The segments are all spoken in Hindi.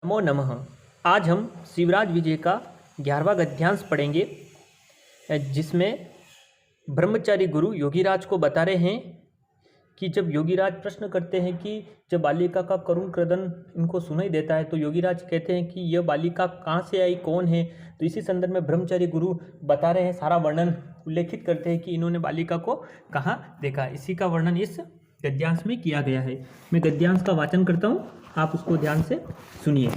नमो नमः। आज हम शिवराज विजय का 11वां गद्यांश पढ़ेंगे, जिसमें ब्रह्मचारी गुरु योगीराज को बता रहे हैं कि जब योगीराज प्रश्न करते हैं कि जब बालिका का करुण क्रदन इनको सुनाई देता है तो योगीराज कहते हैं कि यह बालिका कहाँ से आई, कौन है। तो इसी संदर्भ में ब्रह्मचारी गुरु बता रहे हैं, सारा वर्णन उल्लेखित करते हैं कि इन्होंने बालिका को कहाँ देखा। इसी का वर्णन इस गद्यांश में किया गया है। मैं गद्यांश का वाचन करता हूँ, आप उसको ध्यान से सुनिए।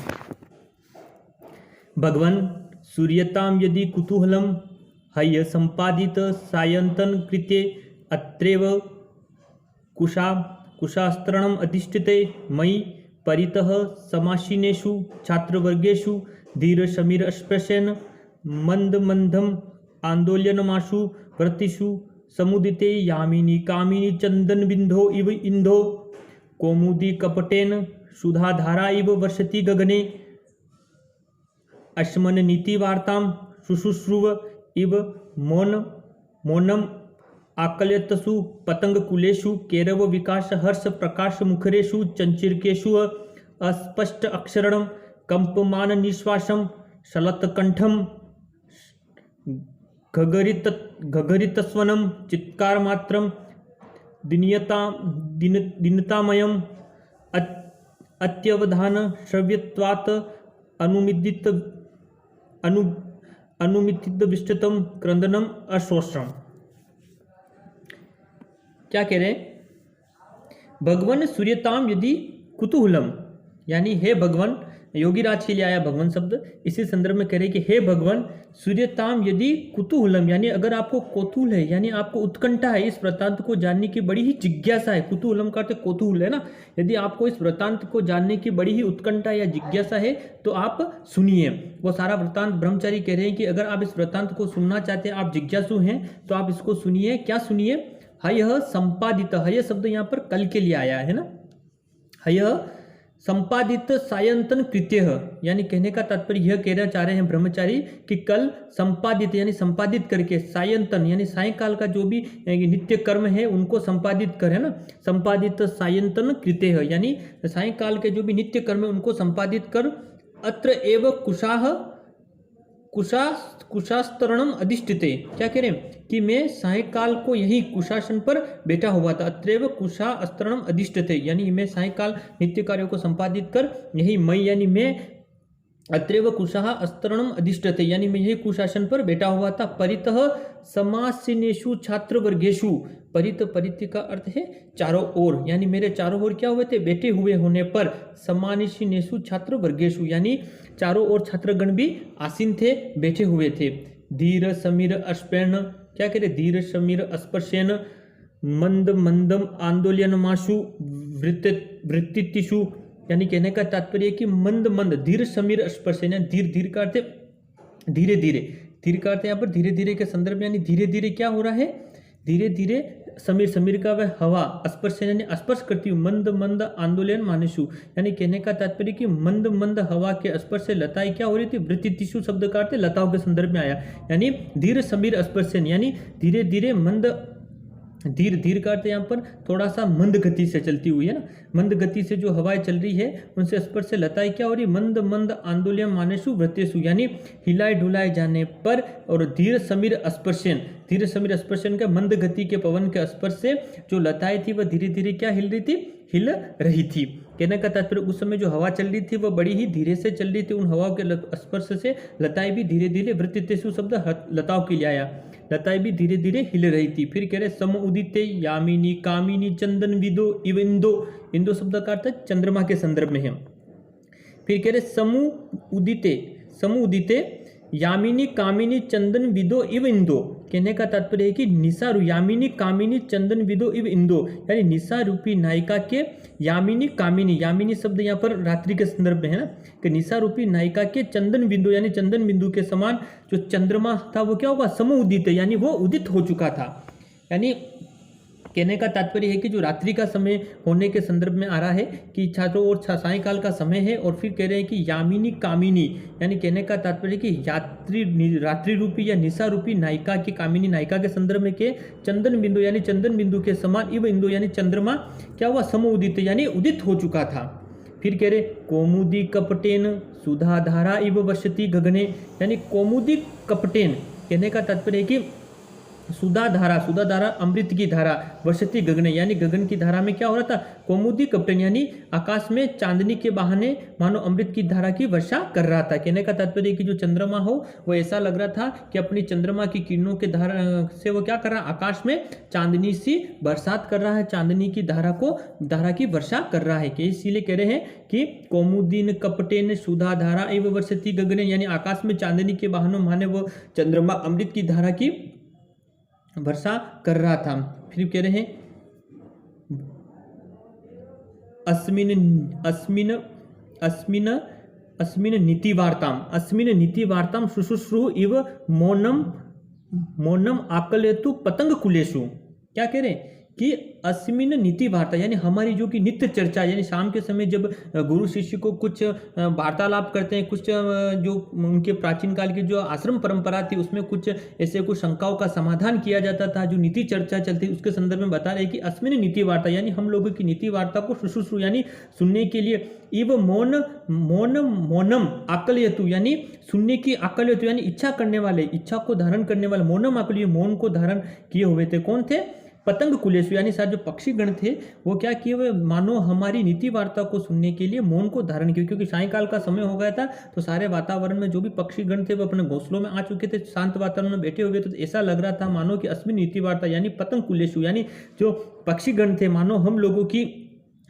भगवन् सूर्यताम यदि कुतूहलम हय संपादित सायंतन कृत्ये अत्रैव कुशास्त्रणम अधिष्ठिते मयि परितः समासीनेषु छात्रवर्गेषु धीर समीर स्पृशेन मंद मंदम आंदोलनमाशु व्रतिषु समुदिते यामिनी कामिनी चंदन बिंदो इव इंदो कौमुदी कपटेन सुधाधारा इव वर्षति गगने अश्मन नीति वार्ताम शुश्रुव इव मौनम आकल्यतसु पतंगकुलेषु केरव विकास हर्ष प्रकाश मुखरेषु चंचिरकेषु अस्पष्ट अक्षरणम कंपमान निश्वासम शलतकंठम घगरितस्वनम चित्कार मात्रम दीनतामयम अत्यवधान श्रव्यत्वात् अनुमितित विस्तृतम क्रंदनम अशोषम। क्या कह रहे हैं? भगवन सूर्यताम यदि कुतूहलम, यानी हे भगवान, योगीराज के लिए आया भगवान शब्द। इसी संदर्भ में कह रहे हैं कि हे भगवान सूर्यताम यदि कुतूहलम, यानी अगर आपको कौतूहल है, यानी आपको उत्कंठा है, इस वृत्तांत को जानने की बड़ी ही जिज्ञासा है। कुतूहलम का अर्थ कौतूहल है ना। यदि आपको इस वृत्तांत को जानने की बड़ी ही उत्कंठा या जिज्ञासा है तो आप सुनिए। वो सारा वृत्तांत ब्रह्मचारी कह रहे हैं कि अगर आप इस वृत्तांत को सुनना चाहते हैं, आप जिज्ञासु हैं, तो आप इसको सुनिए। क्या सुनिए? हय संपादित, हय शब्द यहाँ पर कल के लिए आया है ना। हय संपादित सायंतन कृत्य, यानी कहने का तात्पर्य यह कहना चाह रहे हैं ब्रह्मचारी कि कल संपादित यानी संपादित करके, सायंतन यानी सायंकाल का जो भी नित्य कर्म है उनको संपादित कर, है ना। संपादित सायंतन कृत्य, यानी सायंकाल के जो भी नित्य कर्म है उनको संपादित कर। अत्र एव कुशास्तरणम अधिष्ठिते, क्या कह रहे हैं कि मैं सायंकाल को यही कुशासन पर बैठा हुआ था। अत्रैव कुशास्तरणम अधिष्ठिते, यानी मैं सायंकाल नित्य कार्यों को संपादित कर यही मई, यानी मैं अत्रैव कुशास्तरणम अधिष्ठिते, यानी मैं यही कुशासन पर बैठा हुआ था। परितः समासीनेषु छात्र वर्गेषु, परित परित का अर्थ है चारों ओर, यानी मेरे चारों ओर क्या हुए थे? बैठे हुए होने पर। समासीनेषु छात्र वर्गेषु, यानी चारों ओर छात्रगण भी आसीन थे, बैठे हुए थे। धीर समीर अस्पर्शन, क्या कह रहे? धीर समीर अस्पर्शेन मंद मंदम आंदोलनमाशु वृत्तिषु, यानी कहने का तात्पर्य कि मंद मंद, धीर समीर स्पर्शन, धीर धीर का अर्थ धीरे धीरे, धीर का अर्थ यहाँ पर धीरे धीरे के संदर्भ में, यानी धीरे धीरे क्या हो रहा है? धीरे धीरे समीर, समीर का वह हवा, स्पर्श यानी स्पर्श करती हूँ। मंद मंद आंदोलन मानसु, यानी कहने का तात्पर्य कि मंद मंद हवा के स्पर्श से लताएं क्या हो रही थी? वृत्तिषु शब्द का अर्थ लताओं के संदर्भ में आया, यानी धीर समीर स्पर्शन, यानी धीरे धीरे मंद, धीर धीर का अर्थ यहाँ पर थोड़ा सा मंद गति से चलती हुई, है ना। मंद गति से जो हवाएं चल रही है उनसे स्पर्श से लताएं क्या हो रही? मंद मंद आंदोलन मानेशु व्रतेशु, यानी हिलाए डुलाए जाने पर। और धीर समीर स्पर्शन, धीर समीर स्पर्शन का मंद गति के पवन के स्पर्श से जो लताएं थी वह धीरे धीरे क्या हिल रही थी? हिल रही थी। कहने का तात्पर्य उस समय जो हवा चल रही थी वह बड़ी ही धीरे से चल रही थी। उन हवाओं के स्पर्श से लताएं भी धीरे धीरे, वृत्तितेषु शब्द लताओं के लिए आया, लताएं भी धीरे धीरे हिल रही थी। फिर कह रहे सम उदिते यामिनी कामिनी चंदन विदो इव इंदो, इंदो शब्द का अर्थ चंद्रमा के संदर्भ में है। फिर कह रहे समु उदिते यामिनी कामिनी चंदन विदो इव इंदो, कहने का तात्पर्य है कि निशा, यामिनी कामिनी चंदन विदो इव इंदो, यानी निशा रूपी नायिका के यामिनी कामिनी, यामिनी शब्द यहाँ पर रात्रि के संदर्भ में है ना, कि निशा रूपी नायिका के चंदन बिंदु, यानी चंदन बिंदु के समान जो चंद्रमा था वो क्या होगा? समूह उदित, यानी वो उदित हो चुका था। यानी कहने का तात्पर्य है कि जो रात्रि का समय होने के संदर्भ में आ रहा है कि चारों ओर सायंकाल का समय है। और फिर कह रहे हैं कि यामिनी कामिनी, यानी कहने का तात्पर्य कि रात्रि रूपी या निशा रूपी नायिका की, कामिनी नायिका के संदर्भ में के चंदन बिंदु, यानी चंदन बिंदु के समान इव इंदु, यानी चंद्रमा क्या हुआ? समोदित, यानी उदित हो चुका था। फिर कह रहे कौमुदी कपटेन सुधाधारा इव वसति गगने, यानी कौमुदी कपटेन कहने का तात्पर्य है कि सुधा धारा अमृत की धारा, वसति गगने यानी गगन की धारा में क्या हो रहा था, कौमुदी कपटेन यानी आकाश में चांदनी के बहाने मानो अमृत की धारा की वर्षा कर रहा था। कहने का तात्पर्य कि जो चंद्रमा हो वो ऐसा लग रहा था कि अपनी चंद्रमा की किरणों के धारा से वो क्या कर रहा है, आकाश में चांदनी सी बरसात कर रहा है, चांदनी की धारा की वर्षा कर रहा है। कि इसीलिए कह रहे हैं कि कौमुदीन कपटेन सुधा धारा एवं वर्षति गगने, यानी आकाश में चांदनी के बहानों माने वो चंद्रमा अमृत की धारा की वर्षा कर रहा था। फिर कह रहे हैं अस्मिन नीतिवार्ताम शुश्रूषु इव मौनम आकलयतु पतंग कुलेशु। क्या कह रहे हैं कि अस्मिन नीति वार्ता यानी हमारी जो कि नित्य चर्चा, यानी शाम के समय जब गुरु शिष्य को कुछ वार्तालाप करते हैं, कुछ जो उनके प्राचीन काल की जो आश्रम परंपरा थी उसमें कुछ ऐसे कुछ शंकाओं का समाधान किया जाता था, जो नीति चर्चा चलती, उसके संदर्भ में बता रहे कि अस्मिन नीति वार्ता यानी हम लोगों की नीति वार्ता को शुश्रूषु यानी सुनने के लिए, इव मौनम आकलयतु यानी सुनने की आकलयतु यानी इच्छा करने वाले, इच्छा को धारण करने वाले, मौनम आकलयतु मौन को धारण किए हुए थे। कौन थे, पतंग कुलेशु यानी साथ जो पक्षी गण थे वो क्या किए हुए, मानो हमारी नीति वार्ता को सुनने के लिए मौन को धारण किया, क्योंकि सायंकाल का समय हो गया था तो सारे वातावरण में जो भी पक्षी गण थे वो अपने घोंसलों में आ चुके थे, शांत वातावरण में बैठे हुए थे। तो ऐसा लग रहा था मानो कि अस्मिन नीति वार्ता यानी पतंग कुलेशु यानी जो पक्षी गण थे, मानो हम लोगों की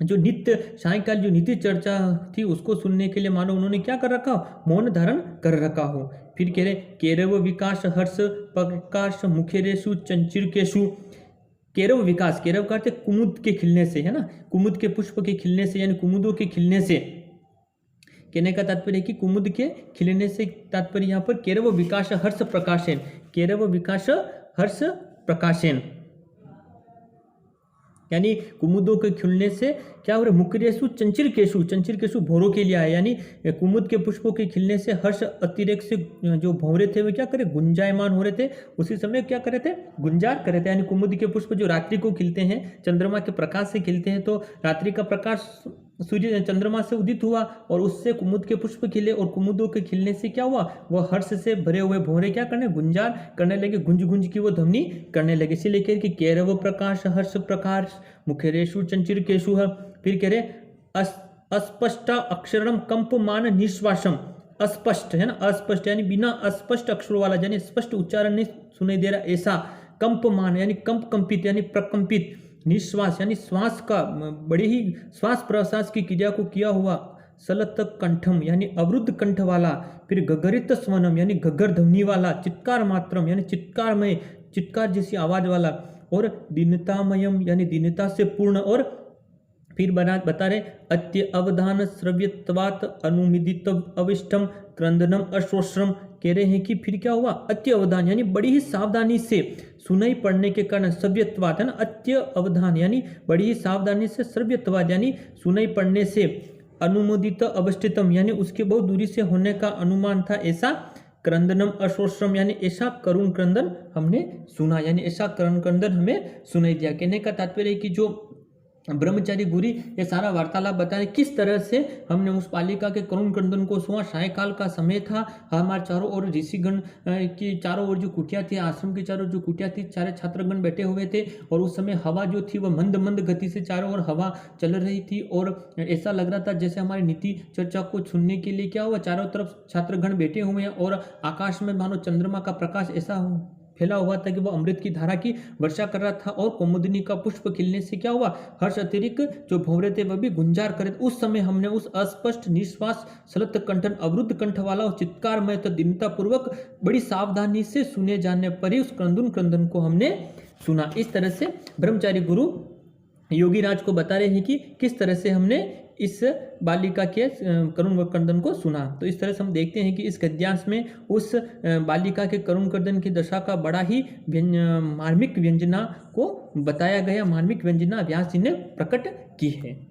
जो नित्य सायंकाल जो नीति चर्चा थी उसको सुनने के लिए मानो उन्होंने क्या कर रखा हो, मौन धारण कर रखा हो। फिर कह रहे केरव विकास हर्ष प्रकाश मुखेरेशु चंचिरकेशु। केरव विकास, केरव का अर्थ कुमुद के खिलने से, है ना, कुमुद के पुष्प के खिलने से यानी कुमुदों के खिलने से। कहने का तात्पर्य है कि कुमुद के खिलने से तात्पर्य यहाँ पर केरव विकास हर्ष प्रकाशन, केरव विकास हर्ष प्रकाशन यानी कुमुदों के खिलने से क्या हो रहा है, मुकरेशु चंचिरकेशु, चंचिरकेशु भौरों के लिए आया, यानी कुमुद के पुष्पों के खिलने से हर्ष अतिरेक से जो भौरे थे वे क्या करे, गुंजायमान हो रहे थे, उसी समय क्या कर रहे थे, गुंजार कर रहे थे। यानी कुमुद के पुष्प जो रात्रि को खिलते हैं, चंद्रमा के प्रकाश से खिलते हैं, तो रात्रि का प्रकाश सूर्य चंद्रमा से उदित हुआ और उससे कुमुद के पुष्प खिले, और कुमुदों के खिलने से क्या हुआ, वह हर्ष से भरे हुए भौरे क्या करने, गुंजार करने लगे, गुंज गुंज की वो ध्वनि करने लगे। इसीलिए कह कि केरव प्रकाश हर्ष प्रकाश मुखेरेशु चंचिरकेशु। फिर कह रहे अस्पष्ट अक्षरम कंपमान निश्वासम, अस्पष्ट है ना, अस्पष्ट यानी बिना अस्पष्ट अक्षरों वाला, यानी स्पष्ट उच्चारण नहीं सुनाई दे रहा ऐसा, कंपमान यानी कंपित यानी प्रकंपित, निश्वास यानी श्वास का बड़े ही श्वास प्रश्वास की क्रिया को किया हुआ, सलत कंठम यानी अवरुद्ध कंठ वाला, फिर गगरित स्वनम यानी गगर ध्वनि वाला, चित्कार मात्रम यानी चित्कारमय, चित्कार जैसी आवाज वाला, और दीनतामयम यानी दीनता से पूर्ण। और फिर बता रहे अत्य अवधान श्रव्यत्वात् अनुमिदित अविष्टम क्रंदनम अश्रोश्रम। कह रहे हैं कि फिर क्या हुआ, अत्य अवधान यानी बड़ी ही सावधानी से सुनाई पड़ने के कारण, श्रव्यत्वात् है ना, अत्य अवधान यानी बड़ी ही सावधानी से, श्रव्यत्वात् यानी सुनाई पड़ने से, अनुमोदित अवस्थितम यानी उसके बहुत दूरी से होने का अनुमान था ऐसा, क्रंदनम अश्रोश्रम यानी ऐसा करुण क्रंदन हमने सुना, यानी ऐसा करुण क्रंदन हमें सुनाई दिया। कहने का तात्पर्य है कि जो ब्रह्मचारी गुरी ये सारा वार्तालाप बता रहे किस तरह से हमने उस बालिका के करुण क्रंदन को सुना। सायंकाल का समय था, हमारे चारों ओर ऋषिगण की चारों ओर जो कुटिया थी, आश्रम की चारों जो कुटिया थी, सारे छात्रगण बैठे हुए थे, और उस समय हवा जो थी वह मंद मंद गति से चारों ओर हवा चल रही थी, और ऐसा लग रहा था जैसे हमारी नीति चर्चा को सुनने के लिए क्या हुआ, चारों तरफ छात्रगण बैठे हुए हैं, और आकाश में मानो चंद्रमा का प्रकाश ऐसा फैला हुआ था कि वो अमृत की धारा की वर्षा कर रहा था, और कुमुदिनी का पुष्प खिलने से क्या हुआ, हर्ष अतिरिक्त जो भौरे थे वह भी गुंजार करे। उस समय हमने उस अस्पष्ट निश्वास सलत कंठन अवरुद्ध कंठ वाला और चित्कार में तो दीनता पूर्वक बड़ी सावधानी से सुने जाने पर ही उस क्रंदन को हमने सुना। इस तरह से ब्रह्मचारी गुरु योगी राज को बता रहे हैं कि किस तरह से हमने इस बालिका के करुण क्रंदन को सुना। तो इस तरह से हम देखते हैं कि इस गद्यांश में उस बालिका के करुण क्रंदन की दशा का बड़ा ही मार्मिक व्यंजना को बताया गया, मार्मिक व्यंजना व्यास जी ने प्रकट की है।